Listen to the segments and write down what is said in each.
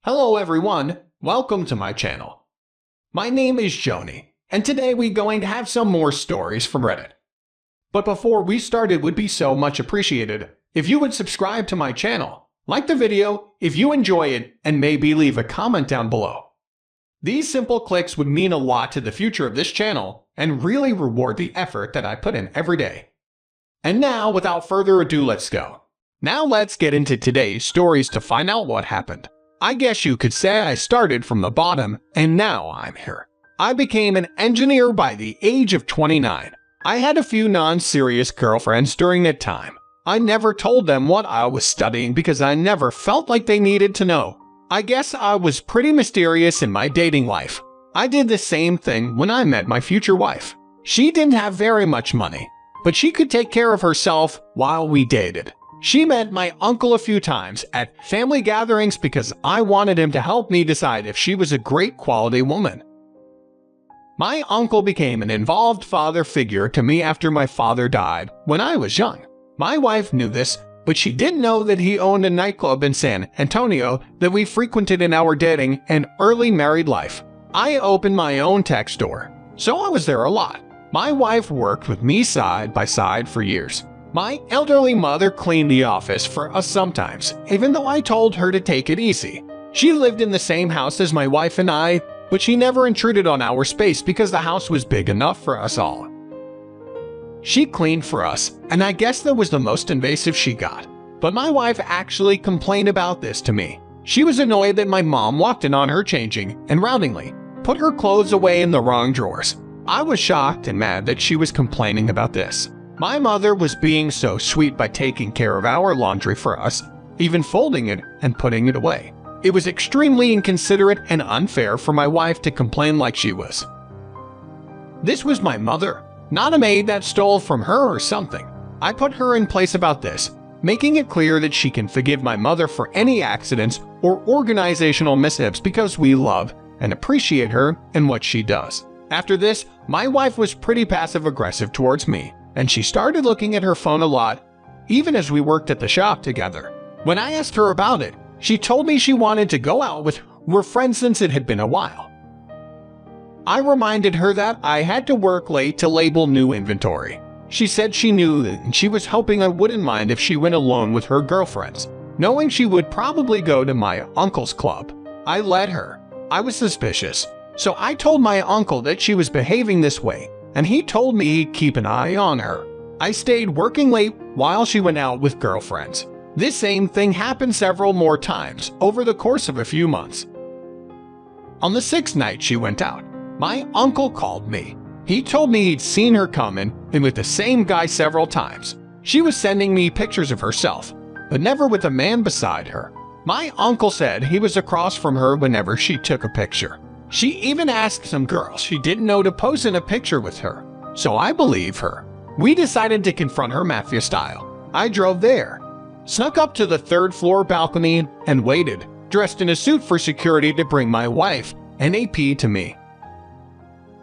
Hello everyone, welcome to my channel. My name is Xony, and today we're going to have some more stories from Reddit. But before we start, it would be so much appreciated if you would subscribe to my channel, like the video if you enjoy it, and maybe leave a comment down below. These simple clicks would mean a lot to the future of this channel and really reward the effort that I put in every day. And now, without further ado, let's go. Now let's get into today's stories to find out what happened. I guess you could say I started from the bottom, and now I'm here. I became an engineer by the age of 29. I had a few non-serious girlfriends during that time. I never told them what I was studying because I never felt like they needed to know. I guess I was pretty mysterious in my dating life. I did the same thing when I met my future wife. She didn't have very much money, but she could take care of herself while we dated. She met my uncle a few times at family gatherings because I wanted him to help me decide if she was a great quality woman. My uncle became an involved father figure to me after my father died when I was young. My wife knew this, but she didn't know that he owned a nightclub in San Antonio that we frequented in our dating and early married life. I opened my own tech store, so I was there a lot. My wife worked with me side by side for years. My elderly mother cleaned the office for us sometimes, even though I told her to take it easy. She lived in the same house as my wife and I, but she never intruded on our space because the house was big enough for us all. She cleaned for us, and I guess that was the most invasive she got. But my wife actually complained about this to me. She was annoyed that my mom walked in on her changing and roundly put her clothes away in the wrong drawers. I was shocked and mad that she was complaining about this. My mother was being so sweet by taking care of our laundry for us, even folding it and putting it away. It was extremely inconsiderate and unfair for my wife to complain like she was. This was my mother, not a maid that stole from her or something. I put her in place about this, making it clear that she can forgive my mother for any accidents or organizational mishaps because we love and appreciate her and what she does. After this, my wife was pretty passive-aggressive towards me, and she started looking at her phone a lot, even as we worked at the shop together. When I asked her about it, she told me she wanted to go out with her friends since it had been a while. I reminded her that I had to work late to label new inventory. She said she knew that and she was hoping I wouldn't mind if she went alone with her girlfriends, knowing she would probably go to my uncle's club. I let her. I was suspicious, so I told my uncle that she was behaving this way, and he told me he'd keep an eye on her. I stayed working late while she went out with girlfriends. This same thing happened several more times over the course of a few months. On the sixth night she went out, my uncle called me. He told me he'd seen her coming in with the same guy several times. She was sending me pictures of herself, but never with a man beside her. My uncle said he was across from her whenever she took a picture. She even asked some girls she didn't know to pose in a picture with her, so I believe her. We decided to confront her mafia style. I drove there, snuck up to the third-floor balcony, and waited, dressed in a suit for security to bring my wife and AP to me.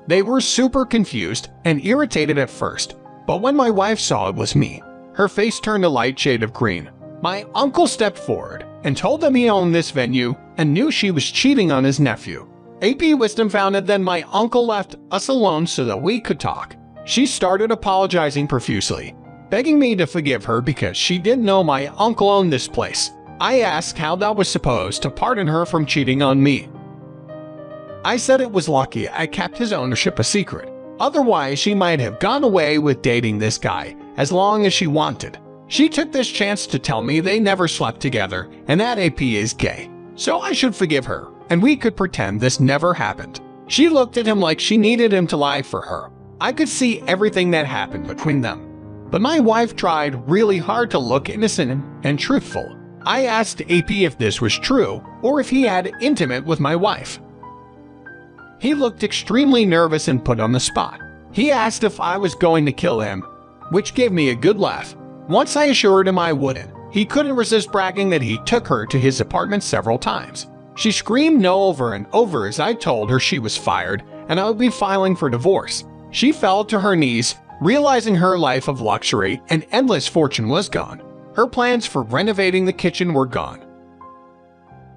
They were super confused and irritated at first, but when my wife saw it was me, her face turned a light shade of green. My uncle stepped forward and told them he owned this venue and knew she was cheating on his nephew. AP wisdom found it, then my uncle left us alone so that we could talk. She started apologizing profusely, begging me to forgive her because she didn't know my uncle owned this place. I asked how that was supposed to pardon her from cheating on me. I said it was lucky I kept his ownership a secret. Otherwise, she might have gone away with dating this guy as long as she wanted. She took this chance to tell me they never slept together and that AP is gay, so I should forgive her, and we could pretend this never happened. She looked at him like she needed him to lie for her. I could see everything that happened between them. But my wife tried really hard to look innocent and truthful. I asked AP if this was true, or if he had intimate with my wife. He looked extremely nervous and put on the spot. He asked if I was going to kill him, which gave me a good laugh. Once I assured him I wouldn't, he couldn't resist bragging that he took her to his apartment several times. She screamed no over and over as I told her she was fired and I would be filing for divorce. She fell to her knees, realizing her life of luxury and endless fortune was gone. Her plans for renovating the kitchen were gone.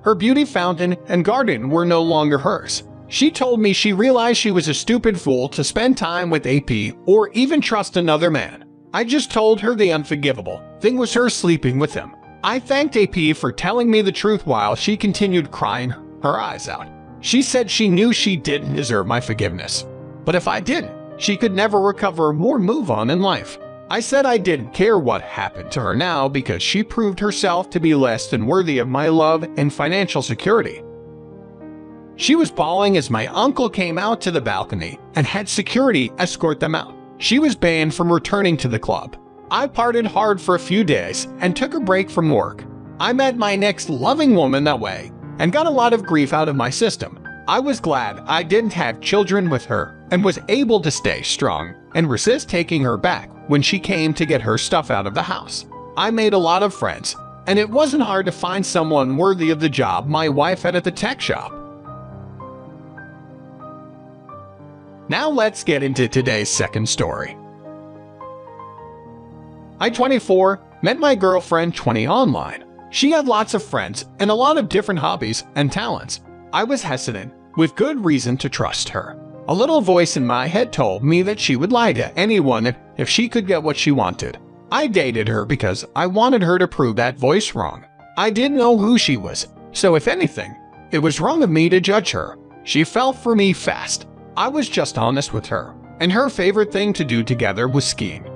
Her beauty fountain and garden were no longer hers. She told me she realized she was a stupid fool to spend time with AP or even trust another man. I just told her the unforgivable thing was her sleeping with him. I thanked AP for telling me the truth while she continued crying her eyes out. She said she knew she didn't deserve my forgiveness, but if I didn't, she could never recover or move on in life. I said I didn't care what happened to her now because she proved herself to be less than worthy of my love and financial security. She was bawling as my uncle came out to the balcony and had security escort them out. She was banned from returning to the club. I partied hard for a few days and took a break from work. I met my next loving woman that way and got a lot of grief out of my system. I was glad I didn't have children with her and was able to stay strong and resist taking her back when she came to get her stuff out of the house. I made a lot of friends, and it wasn't hard to find someone worthy of the job my wife had at the tech shop. Now let's get into today's second story. I, 24, met my girlfriend 20 online. She had lots of friends and a lot of different hobbies and talents. I was hesitant, with good reason to trust her. A little voice in my head told me that she would lie to anyone if she could get what she wanted. I dated her because I wanted her to prove that voice wrong. I didn't know who she was, so if anything, it was wrong of me to judge her. She fell for me fast. I was just honest with her, and her favorite thing to do together was skiing.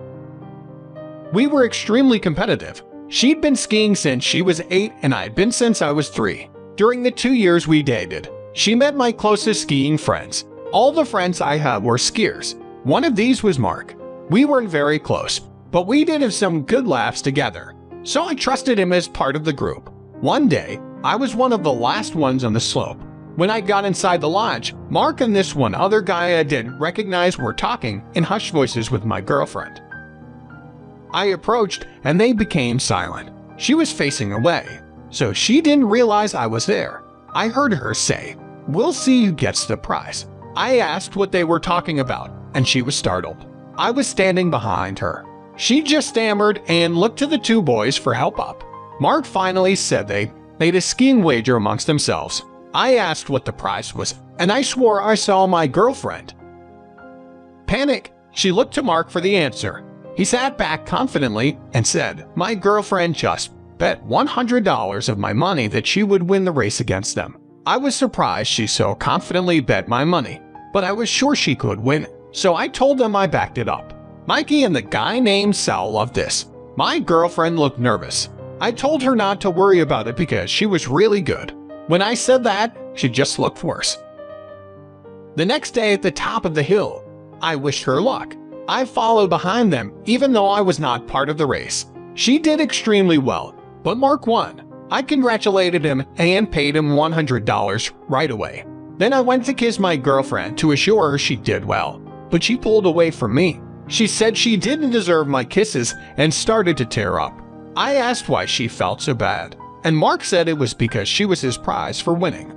We were extremely competitive. She'd been skiing since she was 8 and I'd been since I was 3. During the 2 years we dated, she met my closest skiing friends. All the friends I had were skiers. One of these was Mark. We weren't very close, but we did have some good laughs together, so I trusted him as part of the group. One day, I was one of the last ones on the slope. When I got inside the lodge, Mark and this one other guy I didn't recognize were talking in hushed voices with my girlfriend. I approached and they became silent. She was facing away, so she didn't realize I was there. I heard her say, "We'll see who gets the prize." I asked what they were talking about, and she was startled. I was standing behind her. She just stammered and looked to the two boys for help up. Mark finally said they made a skiing wager amongst themselves. I asked what the prize was, and I swore I saw my girlfriend. Panic, she looked to Mark for the answer. He sat back confidently and said, "My girlfriend just bet $100 of my money that she would win the race against them." I was surprised she so confidently bet my money, but I was sure she could win, so I told them I backed it up. Mikey and the guy named Sal loved this. My girlfriend looked nervous. I told her not to worry about it because she was really good. When I said that, she just looked worse. The next day at the top of the hill, I wished her luck. I followed behind them, even though I was not part of the race. She did extremely well, but Mark won. I congratulated him and paid him $100 right away. Then I went to kiss my girlfriend to assure her she did well, but she pulled away from me. She said she didn't deserve my kisses and started to tear up. I asked why she felt so bad, and Mark said it was because she was his prize for winning.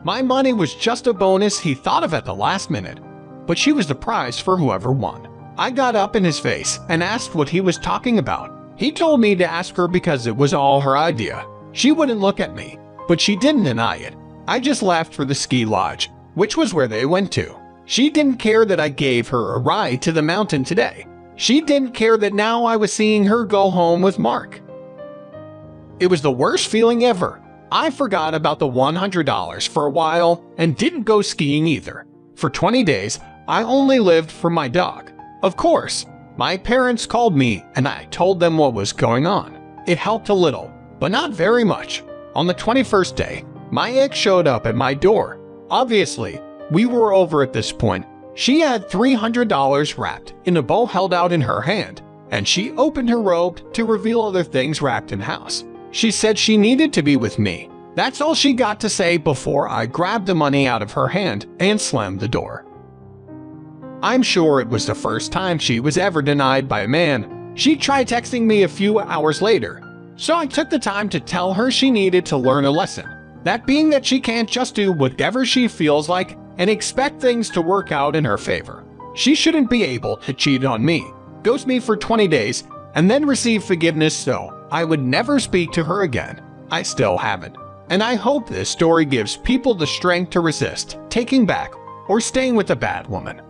My money was just a bonus he thought of at the last minute, but she was the prize for whoever won. I got up in his face and asked what he was talking about. He told me to ask her because it was all her idea. She wouldn't look at me, but she didn't deny it. I just left for the ski lodge, which was where they went to. She didn't care that I gave her a ride to the mountain today. She didn't care that now I was seeing her go home with Mark. It was the worst feeling ever. I forgot about the $100 for a while and didn't go skiing either. For 20 days, I only lived for my dog. Of course, my parents called me and I told them what was going on. It helped a little, but not very much. On the 21st day, my ex showed up at my door. Obviously, we were over at this point. She had $300 wrapped in a bow held out in her hand, and she opened her robe to reveal other things wrapped in house. She said she needed to be with me. That's all she got to say before I grabbed the money out of her hand and slammed the door. I'm sure it was the first time she was ever denied by a man. She tried texting me a few hours later, so I took the time to tell her she needed to learn a lesson. That being that she can't just do whatever she feels like and expect things to work out in her favor. She shouldn't be able to cheat on me, ghost me for 20 days, and then receive forgiveness so I would never speak to her again. I still haven't. and I hope this story gives people the strength to resist taking back or staying with a bad woman.